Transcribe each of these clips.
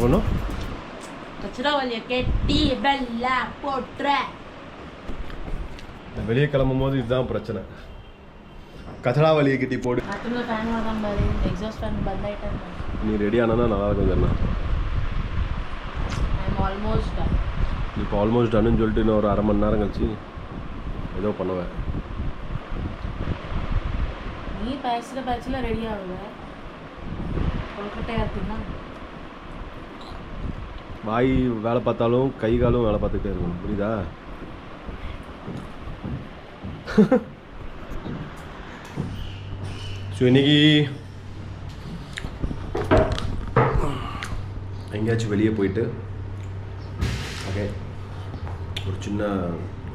பண்ணும்? கச்சராவலியை கெட்டி பெல்ல போட்டுற. வெளியே கிளம்பும் போது இதுதான் பிரச்சனை. கச்சராவலியை கட்டி போடு. நீ ரெடி ஆனா நல்லா இருக்கும் சொன்னா. இப்போ ஆல்மோஸ்ட் டன்னு சொல்லிட்டு இன்னும் ஒரு 1/2 மணி நேரம் கழிச்சு ஏதோ பண்ணுவேன். நீ பேச்சுல ரெடி ஆகுவ. கொல்கட்டையா இருக்குன்னா வாய் வேலை பார்த்தாலும் கை காலும் வேலை பார்த்துக்கிட்டே இருக்கும். புரியுதா? ஸோ இன்னைக்கு எங்கேயாச்சும் வெளியே போயிட்டு ஓகே ஒரு சின்ன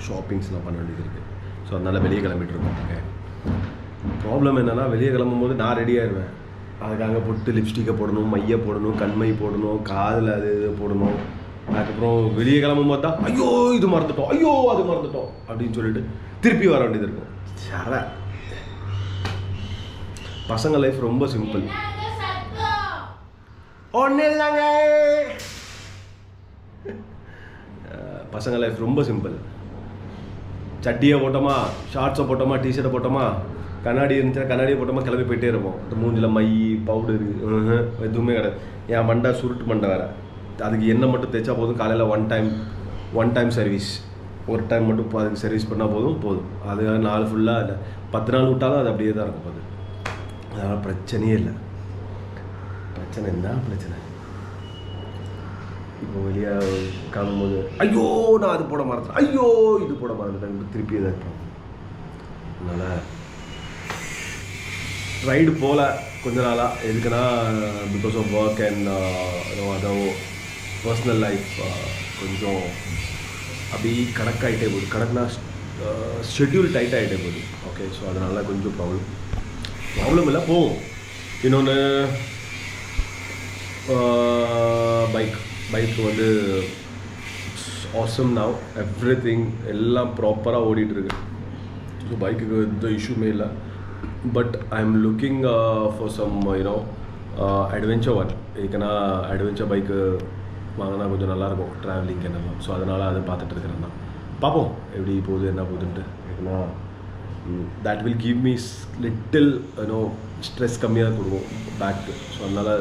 ஷாப்பிங்ஸ்லாம் பண்ண வேண்டியது இருக்குது. ஸோ அதனால் வெளியே கிளம்பிட்டு இருக்கோம். ஓகே ப்ராப்ளம் என்னென்னா வெளியே கிளம்பும் போது நான் ரெடி ஆயிடுவேன். அதுக்காக போட்டு லிப்ஸ்டிக்கை போடணும், மையை போடணும், கண்மை போடணும், காதில் அது இது போடணும். அதுக்கப்புறம் வெளியே கிளம்பும் போது தான் ஐயோ இது மறந்துட்டோம், ஐயோ அது மறந்துட்டோம் அப்படின்னு சொல்லிட்டு திருப்பி வர வேண்டியது இருக்கும். சர பசங்க லைஃப் ரொம்ப சிம்பிள். ஒன்றும் இல்லைங்க, பசங்க லைஃப் ரொம்ப சிம்பிள். சட்டியை போட்டோமா, ஷார்ட்ஸை போட்டோமா, டிஷர்ட்டை போட்டோமா, கண்ணாடி இருந்துச்சுன்னா கண்ணாடியை போட்டோமா கிளம்பி போயிட்டே இருப்போம். அந்த மூஞ்சில் மை பவுடரு எதுவுமே கிடையாது. என் மண்டை சுருட்டு மண்டை வேறு. அதுக்கு எண்ணெய் மட்டும் தேய்ச்சா போதும். காலையில் ஒன் டைம் சர்வீஸ், ஒரு டைம் மட்டும் அதுக்கு சர்வீஸ் பண்ணால் போதும். அது நாள் ஃபுல்லாக இல்லை 10 நாள் விட்டாலும் அது அப்படியே தான் இருக்கும். அது அதனால் பிரச்சனையே இல்லை. பிரச்சனை என்ன பிரச்சனை? இப்போ வெளியே காணும்போது ஐயோ நான் அது போட மறந்துட்டேன், ஐயோ இது போட மறந்துட்டேன், திருப்பி தான் இருப்போம். அதனால் ரைடு போகல கொஞ்ச நாளாக. எதுக்குன்னா பிகாஸ் ஆஃப் ஒர்க் அண்ட் அதோ பர்சனல் லைஃப் கொஞ்சம் அப்படி கணக்காகிட்டே போகுது. கணக்குனா ஷெட்யூல் டைட் ஆகிட்டே போகுது. ஓகே ஸோ அதனால் கொஞ்சம் ப்ராப்ளம் இல்லை, போகும். இன்னொன்று பைக் வந்து ஆசம் நவ், எவ்ரிதிங் எல்லாம் ப்ராப்பராக ஓடிட்டுருக்கு. ஸோ பைக்குக்கு எந்த இஷ்யூமே இல்லை. But I am looking for some adventure one. ஏன்னா அட்வென்ச்சர் பைக்கு வாங்கினா கொஞ்சம் நல்லாயிருக்கும் ட்ராவலிங் என்னெல்லாம். ஸோ அதனால் அதை பார்த்துட்டு இருக்கிறேன் தான். பார்ப்போம் எப்படி போகுது என்ன போகுதுன்ட்டு. ஏன்னா that will give me little stress கம்மியாக கொடுக்கும் பேக்கு. ஸோ அதனால்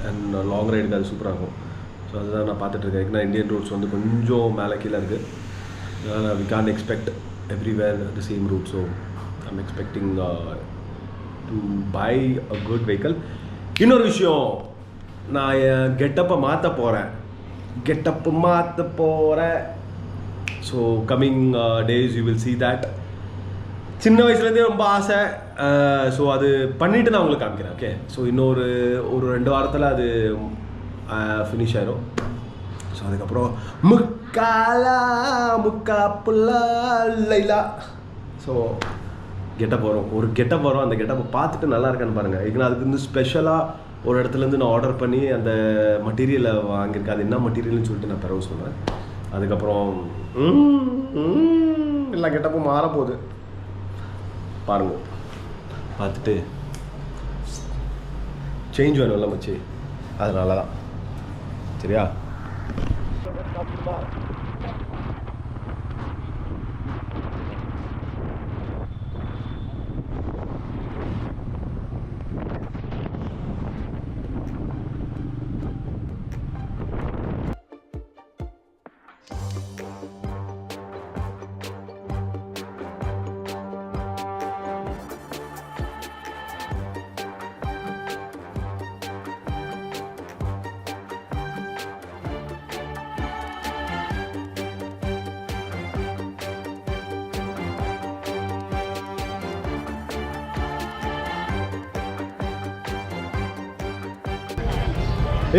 அண்ட் லாங் ரைடுக்கு அது சூப்பராக இருக்கும். ஸோ அதுதான் நான் பார்த்துட்ருக்கேன். ஏன்னா இந்தியன் ரோட்ஸ் வந்து கொஞ்சம் மேலே கீழே இருக்குது. அதனால் we can't expect everywhere the same route. So I'm expecting to buy a good vehicle. இன்னொரு விஷயம், நான் என் கெட்டப்பை மாற்ற போகிறேன். So coming days you will see that. சின்ன வயசுலேருந்தே ரொம்ப ஆசை. ஸோ அது பண்ணிவிட்டு நான் உங்களுக்கு காமிக்கிறேன். ஓகே ஸோ இன்னொரு 2 வாரத்தில் அது ஃபினிஷ் ஆயிடும். ஸோ அதுக்கப்புறம் முக்கா புல்லா லைலா. ஸோ கெட்டப் வரும், ஒரு கெட்டப் வரும். அந்த கெட்டப்பை பார்த்துட்டு நல்லா இருக்கான்னு பாருங்கள். ஏன்னா அதுக்கு வந்து ஸ்பெஷலாக ஒரு இடத்துலேருந்து நான் ஆர்டர் பண்ணி அந்த மெட்டீரியலை வாங்கியிருக்கேன். அது என்ன மெட்டீரியல்னு சொல்லிட்டு நான் பிறகு சொன்னேன். அதுக்கப்புறம் எல்லா கெட்டப்பும் மாறப்போகுது பாருங்க. பார்த்துட்டு சேஞ்ச் வேணும் இல்லை மச்சி, அதனால தான். சரியா?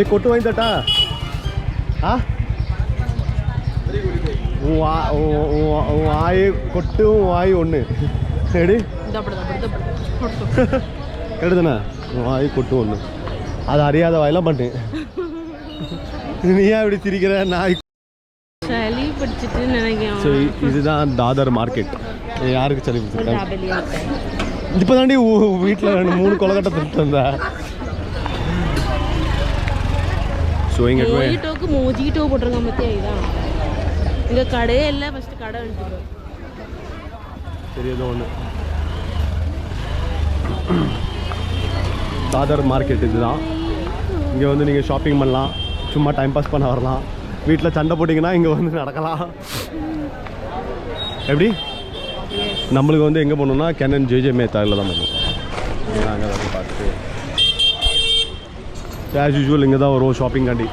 கொட்டு வாங்கி தட்டா? வாய் கொட்டு வாய் ஒன்று சரி கெடுதானே? வாய் கொட்டு ஒன்று, அது அறியாத வாயெல்லாம் பண்ணேன். நீயா இப்படி சிரிக்கிற? நாய் சளி பிடிச்சிட்டு நினைக்கிறேன். இதுதான் தாதர் மார்க்கெட். யாருக்கு சளி பிடிச்சிருக்காங்க? இப்போ தாண்டி வீட்டில் 2-3 கொலக்கட்டை திட்டு வந்தேன். ஸோ ஸோ இங்கே மோஜிட்டோக்கு மோஜிட்டோ போட்டிருக்கான் பற்றியா இதுதான் இங்கே கடையே இல்லை ஃபஸ்ட்டு கடை எடுத்துக்கிறோம் சரி ஏதோ ஒன்று தாதர் மார்க்கெட் இதுதான் இங்கே வந்து நீங்கள் ஷாப்பிங் பண்ணலாம் சும்மா டைம் பாஸ் பண்ண வரலாம் வீட்டில் சண்டை போட்டிங்கன்னா இங்கே வந்து நடக்கலாம் எப்படி நம்மளுக்கு வந்து எங்கே போகணுன்னா கேனன் ஜேஜே மேத்தாரில் தான் பண்ணணும் அங்கே வந்து பார்த்துட்டு ஆஸ் யூஸ்வல் இங்கே தான் வரும் ஷாப்பிங் காண்டி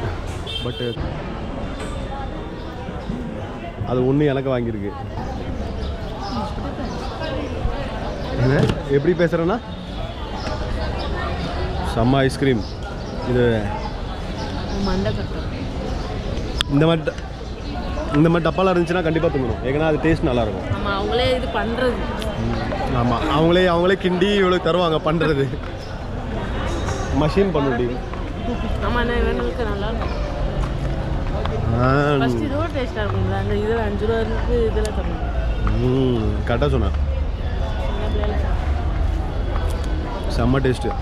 பட்டு அது ஒன்று எனக்கு வாங்கியிருக்கு என்ன எப்படி பேசுகிறேன்னா செம்ம ஐஸ்கிரீம் இது இந்த மாதிரி டப்பாலாம் இருந்துச்சுன்னா கண்டிப்பாக தூங்கணும் ஏன்னா அது டேஸ்ட் நல்லாயிருக்கும் ஆமாம் அவங்களே இது பண்ணுறது ஆமாம் அவங்களே கிண்டி இவ்வளோ தருவாங்க பண்ணுறது மஷின் பண்ணுடி ஆமாம் இவங்களுக்கு நல்லா இருக்கும் ஃபஸ்ட் இதுவும் டேஸ்ட்டாக இருக்குங்களா அந்த இதில் 5 ரூபாய்க்கு இதில் தரணும் கரெக்டாக சொன்னேன் செம்ம டேஸ்ட்டு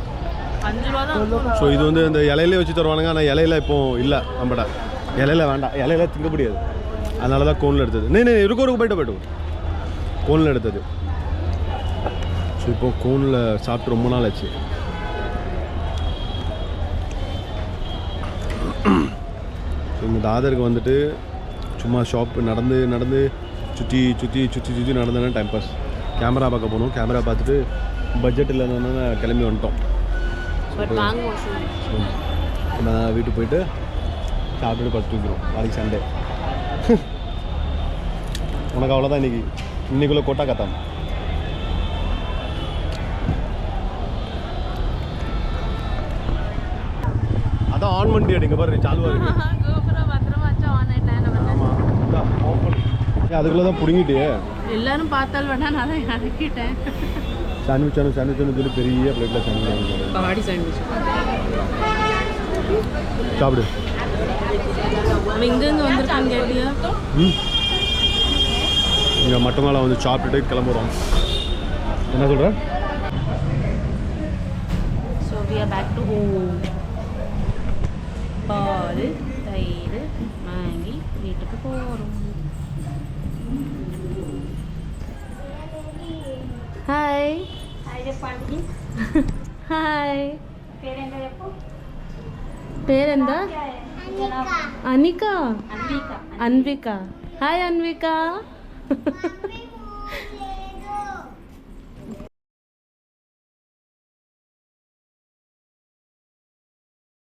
5 ரூபா தான் ஸோ இது வந்து இந்த இலையிலே வச்சு தருவானுங்க ஆனால் இலையில இப்போ இல்லை நம்மட இலையில வேண்டாம் இலையில திங்க முடியாது அதனால தான் கோனில் எடுத்தது நீ இருக்கும் போய்ட்டு கோனில் எடுத்தது ஸோ இப்போ கோனில் சாப்பிட்டு ரொம்ப நாள் ஆச்சு ஸோ இந்த தாதருக்கு வந்துட்டு சும்மா ஷாப் நடந்து சுற்றி நடந்தேன்னா டைம் பாஸ் கேமரா பார்க்க போகணும் கேமரா பார்த்துட்டு பட்ஜெட் இல்லைன்னா கிளம்பி வந்துட்டோம் நம்ம வீட்டுக்கு போயிட்டு சாப்பிட்டுட்டு படுத்து தூக்கிறோம் நாளைக்கு சண்டே உனக்கு அவ்வளோதான் இன்னைக்குள்ளே கோட்டா கத்தாம் அதான் ஆன் பண்ணி அடிங்க பாரு சாலுவா இருக்கு அதுக்குள்ளே தான் பிடுங்கிட்டு எல்லாரும் பார்த்தால் வேணா நான் தான் இறக்கிட்டேன் சாண்ட்விச் சொல்லி பெரிய பிளேட்டில் சாண்ட்விச் பாடி சாண்ட்விச் சாப்பிடு அவன் இங்கேருந்து வந்திருக்கான்னு கேட்டியா இங்கே மட்டும் வந்து சாப்பிட்டுட்டு கிளம்புறோம் என்ன சொல்கிறேன் so we are back to home பால் தயிர் வாங்கி வீட்டுக்கு போகிறோம் ஹாய் ஹாய் పేరెందా అనికా అన్విక హాయ్ అన్విక